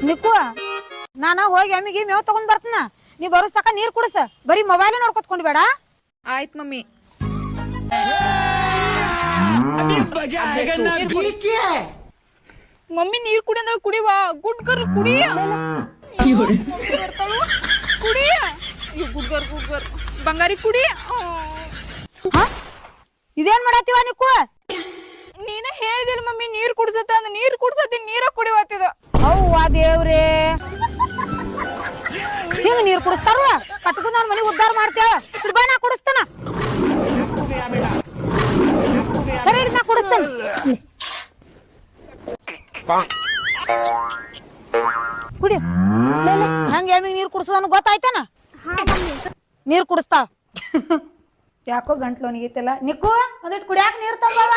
ನಿಕ್ಕು ನಾನ ಹೋಗಿ ಎಮ್ಮಿಗೆ ಮೇವ್ ತಗೊಂಡ್ ಬರ್ತನ. ನೀ ಬರೋಸ್ತಕ ನೀರ್ ಕುಡಿಸ. ಬರೀ ಮೊಬೈಲ್ ನೋಡ್ಕೊತ್ಕೊಂಡ್ ಬೇಡ. ಆಯ್ತ್ ಮಮ್ಮಿ. ಮಮ್ಮಿ ನೀರ್ ಕುಡಿ ಅಂದ್ರೆ ಕುಡಿವಾ. ಗುಡ್ಗರ್ ಕುಡಿಯ ಕುಡಿಯ ಗುಡ್ಗರ್ ಬಂಗಾರಿ ಕುಡಿಯ. ಇದೇನ್ ಮಾಡತ್ತೀವ ನಿಕ್ಕು? ನೀನ ಹೇಳಿದಿಲ್ಲ ಮಮ್ಮಿ ನೀರ್ ಕುಡ್ಸತ್ತ ಅಂದ್ ನೀರ್ ಕುಡ್ಸತ್ತಿ ನೀರ ಕುಡಿವತ್ತಿದ. ಅವ್ವಾ ದೇವ್ರೇ, ಹಿಂಗ ನೀರ್ ಕುಡಿಸ್ತಾರ? ಕಟ್ಕೊಂಡ್ ನಾನ್ ಮನಿ ಉದ್ದಾರ ಮಾಡ್ತೇವ. ಬಾ ನಾ ಕುಡಿಸ್ತಾನ. ಸರಿ ನಾ ಕುಡಿಸ್ತಾನ. ಕುಡಿ. ಹಂಗ ಎಮ್ಮಿಗೆ ನೀರ್ ಕುಡಿಸೋದನ್ನ ಗೊತ್ತಾಯ್ತಾನ? ನೀರ್ ಕುಡಿಸ್ತಾವ. ಯಾಕೋ ಗಂಟ್ಲು ಅವನಿಗೈತಲ್ಲ. ನಿಕ್ಕು ಒಂದಿಟ್ಟು ಕುಡಿಯಾಕ ನೀರ್ ತಂಬವ.